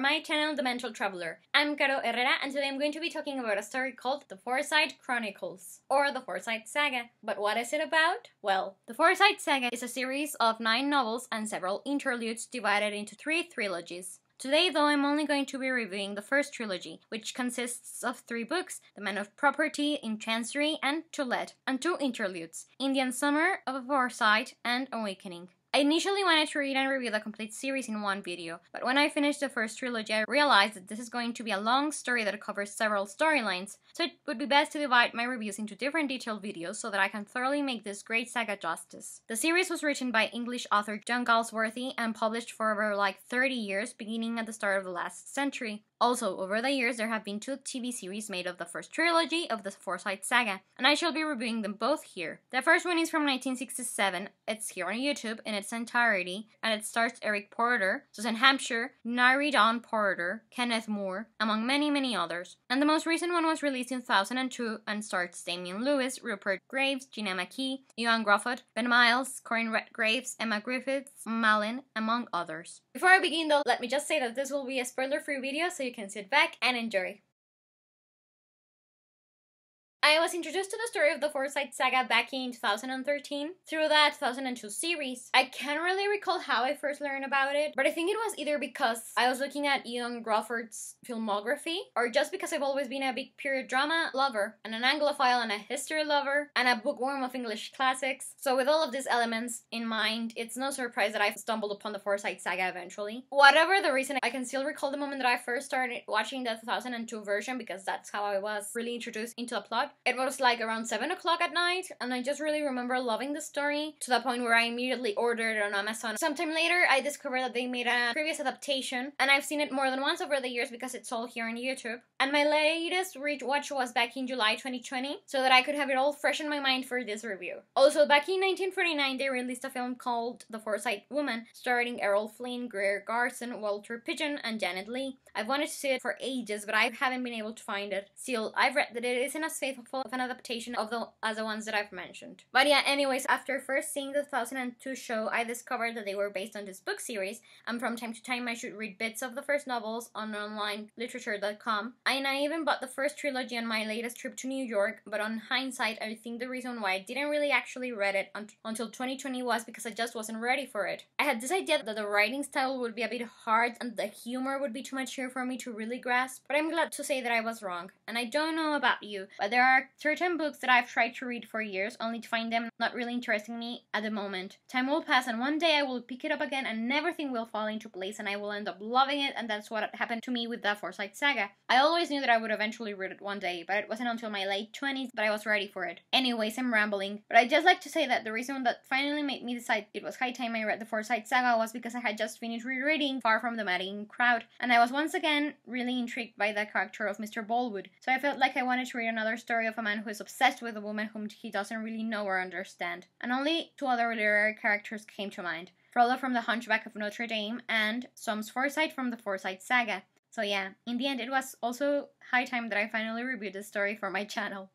from my channel, The Mental Traveler. I'm Caro Herrera, and today I'm going to be talking about a story called The Forsyte Chronicles, or The Forsyte Saga. But what is it about? Well, The Forsyte Saga is a series of 9 novels and several interludes divided into 3 trilogies. Today, though, I'm only going to be reviewing the first trilogy, which consists of 3 books, The Man of Property, In Chancery, and To Let, and 2 interludes, Indian Summer, Of Forsyte, and Awakening. I initially wanted to read and review the complete series in one video, but when I finished the first trilogy, I realized that this is going to be a long story that covers several storylines, so it would be best to divide my reviews into different detailed videos so that I can thoroughly make this great saga justice. The series was written by English author John Galsworthy and published for over 30 years, beginning at the start of the last century. Also, over the years, there have been 2 TV series made of the first trilogy of the Forsyte Saga, and I shall be reviewing them both here. The first one is from 1967, it's here on YouTube in its entirety, and it stars Eric Porter, Susan Hampshire, Nari Dawn Porter, Kenneth Moore, among many others. And the most recent one was released in 2002 and stars Damian Lewis, Rupert Graves, Gina McKee, Ewan Grufford, Ben Miles, Corinne Redgraves, Emma Griffiths, Malin, among others. Before I begin though, let me just say that this will be a spoiler-free video, so you can sit back and enjoy. I was introduced to the story of the Forsyte Saga back in 2013 through the 2002 series. I can't really recall how I first learned about it, but I think it was either because I was looking at Ewan Grufford's filmography, or just because I've always been a big period drama lover, and an Anglophile and a history lover, and a bookworm of English classics. So with all of these elements in mind, it's no surprise that I stumbled upon the Forsyte Saga eventually. Whatever the reason, I can still recall the moment that I first started watching the 2002 version, because that's how I was really introduced into the plot. It was around 7 o'clock at night, and I just really remember loving the story to the point where I immediately ordered it on Amazon. Sometime later, I discovered that they made a previous adaptation, and I've seen it more than once over the years because it's all here on YouTube. And my latest rewatch was back in July 2020, so that I could have it all fresh in my mind for this review. Also, back in 1949, they released a film called The Forsyte Woman, starring Errol Flynn, Greer Garson, Walter Pidgeon, and Janet Leigh. I've wanted to see it for ages, but I haven't been able to find it. Still, I've read that it isn't as faithful of an adaptation of as the ones that I've mentioned. But yeah, anyways, after first seeing the 2002 show, I discovered that they were based on this book series, and from time to time I should read bits of the first novels on onlineliterature.com. And I even bought the first trilogy on my latest trip to New York, but on hindsight, I think the reason why I didn't really actually read it until 2020 was because I just wasn't ready for it. I had this idea that the writing style would be a bit hard and the humor would be too much here for me to really grasp, but I'm glad to say that I was wrong. And I don't know about you, but there are certain books that I've tried to read for years only to find them not really interesting me at the moment. Time will pass and one day I will pick it up again and everything will fall into place and I will end up loving it, and that's what happened to me with the Forsyte Saga. I always knew that I would eventually read it one day, but it wasn't until my late 20s that I was ready for it. Anyways, I'm rambling, but I'd just like to say that the reason that finally made me decide it was high time I read the Forsyte Saga was because I had just finished rereading Far From the Madding Crowd, and I was once again really intrigued by the character of Mr. Ballwood, so I felt like I wanted to read another story of a man who is obsessed with a woman whom he doesn't really know or understand. And only 2 other literary characters came to mind: Frollo from The Hunchback of Notre Dame and Soms Forsyte from the Forsyte Saga. So yeah, in the end it was also high time that I finally reviewed this story for my channel.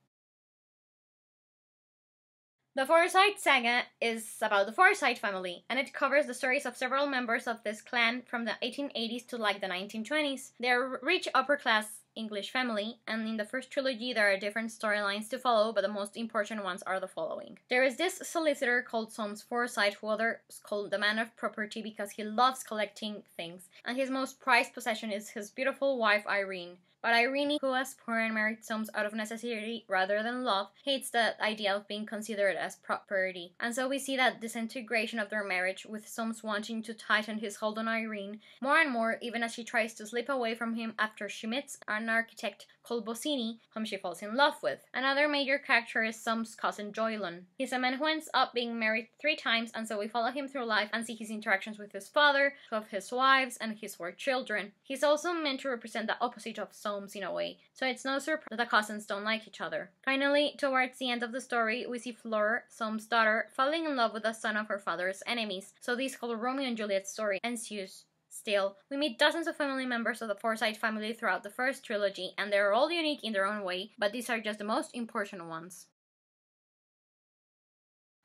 The Forsyte Saga is about the Forsyte family, and it covers the stories of several members of this clan from the 1880s to the 1920s. They're a rich upper-class English family, and in the first trilogy there are different storylines to follow, but the most important ones are the following. There is this solicitor called Soms Forsyte, who others call the Man of Property because he loves collecting things, and his most prized possession is his beautiful wife Irene. But Irene, who was poor and married Soms out of necessity rather than love, hates the idea of being considered as property. And so we see that disintegration of their marriage, with Soms wanting to tighten his hold on Irene more and more, even as she tries to slip away from him after she meets an architect called Bossini, whom she falls in love with. Another major character is Soms' cousin Joylon. He's a man who ends up being married 3 times, and so we follow him through life and see his interactions with his father, 2 of his wives, and his 4 children. He's also meant to represent the opposite of Soms in a way, so it's no surprise that the cousins don't like each other. Finally, towards the end of the story, we see Fleur, Soms' daughter, falling in love with the son of her father's enemies, so this whole Romeo and Juliet story ensues. Still, we meet dozens of family members of the Forsyte family throughout the first trilogy, and they're all unique in their own way, but these are just the most important ones.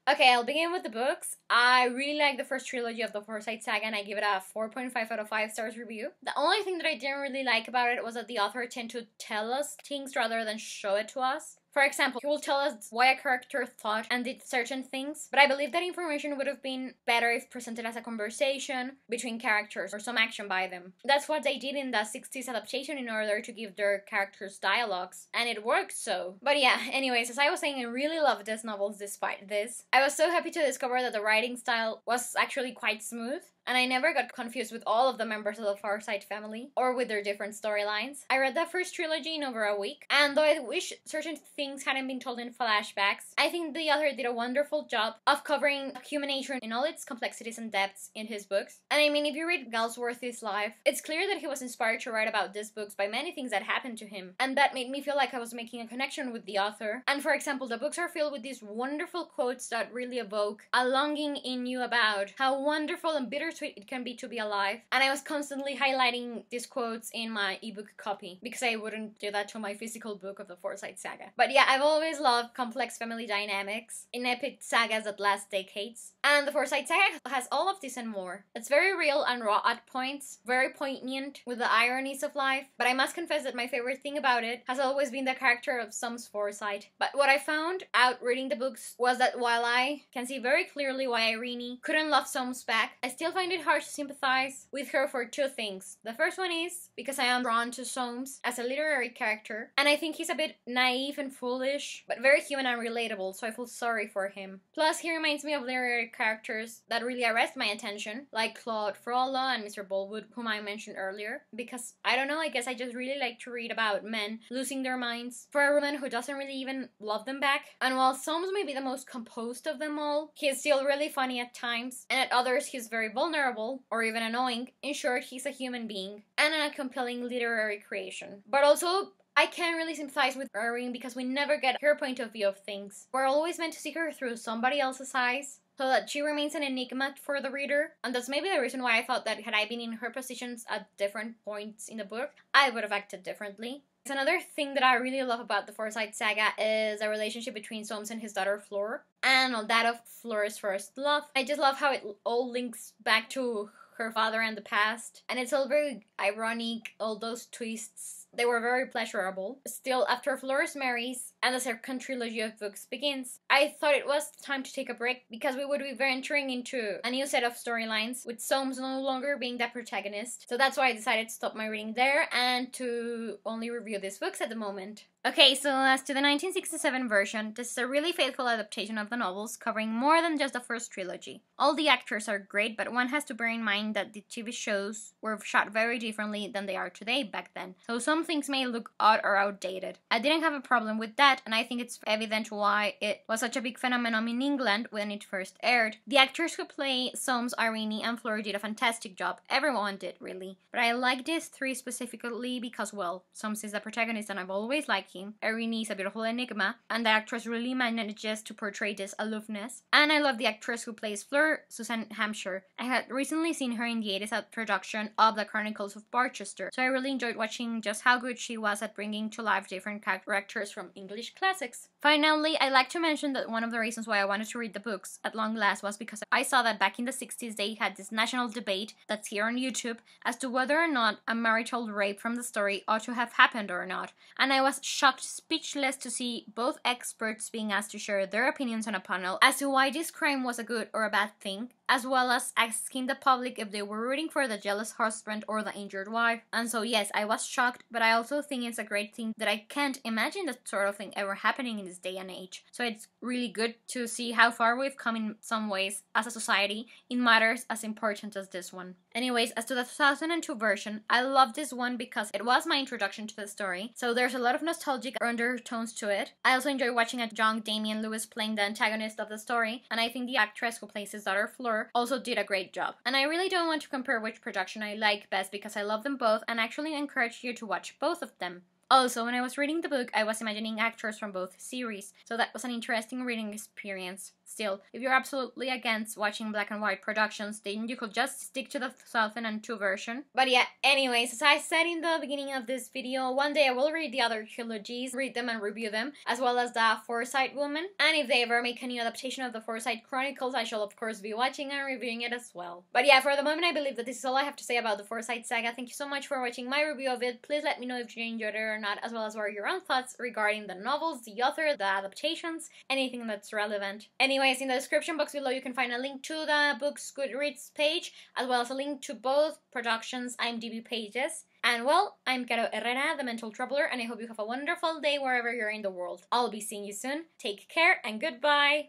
Okay, I'll begin with the books. I really like the first trilogy of the Forsyte Saga, and I give it a 4.5 out of 5 stars review. The only thing that I didn't really like about it was that the author tend to tell us things rather than show it to us. For example, he will tell us why a character thought and did certain things, but I believe that information would have been better if presented as a conversation between characters or some action by them. That's what they did in the 60s adaptation in order to give their characters dialogues, and it worked so. But yeah, anyways, as I was saying, I really loved these novels despite this. I was so happy to discover that the writing style was actually quite smooth, and I never got confused with all of the members of the Forsyte family, or with their different storylines. I read the first trilogy in over a week, and though I wish certain things hadn't been told in flashbacks, I think the author did a wonderful job of covering human nature in all its complexities and depths in his books. And I mean, if you read Galsworthy's life, it's clear that he was inspired to write about these books by many things that happened to him, and that made me feel like I was making a connection with the author. And for example, the books are filled with these wonderful quotes that really evoke a longing in you about how wonderful and bittersweet it can be to be alive. And I was constantly highlighting these quotes in my ebook copy because I wouldn't do that to my physical book of the Forsyte Saga. But yeah, I've always loved complex family dynamics in epic sagas that last decades, and the Forsyte Saga has all of this and more. It's very real and raw at points, very poignant with the ironies of life, but I must confess that my favorite thing about it has always been the character of Soames Forsyte. But what I found out reading the books was that while I can see very clearly why Irene couldn't love Soames back, I still find it hard to sympathize with her for two things. The first one is because I am drawn to Soames as a literary character, and I think he's a bit naive and foolish, but very human and relatable, so I feel sorry for him. Plus, he reminds me of literary characters that really arrest my attention, like Claude Frollo and Mr. Bolwood, whom I mentioned earlier, because, I don't know, I guess I just really like to read about men losing their minds for a woman who doesn't really even love them back. And while Soames may be the most composed of them all, he is still really funny at times, and at others he's very vulnerable, or even annoying. In short, he's a human being, and a compelling literary creation. But also, I can't really sympathize with Irene because we never get her point of view of things. We're always meant to see her through somebody else's eyes, so that she remains an enigma for the reader. And that's maybe the reason why I thought that had I been in her positions at different points in the book, I would have acted differently. Another thing that I really love about the Forsyte Saga is the relationship between Soames and his daughter Fleur, and that of Fleur's first love. I just love how it all links back to her father and the past, and it's all very ironic, all those twists. They were very pleasurable. Still, after Flores marries and the second trilogy of books begins, I thought it was time to take a break because we would be venturing into a new set of storylines with Soames no longer being the protagonist. So that's why I decided to stop my reading there and to only review these books at the moment. Okay, so as to the 1967 version, this is a really faithful adaptation of the novels, covering more than just the first trilogy. All the actors are great, but one has to bear in mind that the TV shows were shot very differently than they are today back then, so some things may look odd or outdated. I didn't have a problem with that, and I think it's evident why it was such a big phenomenon in England when it first aired. The actors who play Soames, Irene, and Fleur did a fantastic job. Everyone did, really. But I like these three specifically because, well, Soames is the protagonist and I've always liked him. Irene is a beautiful enigma, and the actress really manages to portray this aloofness. And I love the actress who plays Fleur, Susan Hampshire. I had recently seen her in the 80s production of the Chronicles of Barchester, so I really enjoyed watching just how good she was at bringing to life different characters from English classics. Finally, I'd like to mention that one of the reasons why I wanted to read the books at long last was because I saw that back in the 60s they had this national debate that's here on YouTube as to whether or not a marital rape from the story ought to have happened or not. And I was shocked, speechless to see both experts being asked to share their opinions on a panel as to why this crime was a good or a bad thing, as well as asking the public if they were rooting for the jealous husband or the injured wife. And so yes, I was shocked, but I also think it's a great thing that I can't imagine that sort of thing ever happening in this day and age. So it's really good to see how far we've come in some ways as a society in matters as important as this one. Anyways, as to the 2002 version, I love this one because it was my introduction to the story, so there's a lot of nostalgic undertones to it. I also enjoy watching a young Damian Lewis playing the antagonist of the story, and I think the actress who plays his daughter Fleur also did a great job. And I really don't want to compare which production I like best because I love them both and actually encourage you to watch both of them. Also, when I was reading the book, I was imagining actors from both series, so that was an interesting reading experience. Still, if you're absolutely against watching black and white productions, then you could just stick to the 2002 version. But yeah, anyways, as I said in the beginning of this video, one day I will read the other trilogies, read them and review them, as well as the Forsyte woman. And if they ever make a new adaptation of the Forsyte Chronicles, I shall of course be watching and reviewing it as well. But yeah, for the moment I believe that this is all I have to say about the Forsyte Saga. Thank you so much for watching my review of it. Please let me know if you enjoyed it or not, as well as what are your own thoughts regarding the novels, the author, the adaptations, anything that's relevant. Anyways, in the description box below you can find a link to the book's Goodreads page, as well as a link to both productions' IMDb pages. And well, I'm Caro Herrera, the Mental Troubler, and I hope you have a wonderful day wherever you're in the world. I'll be seeing you soon. Take care and goodbye!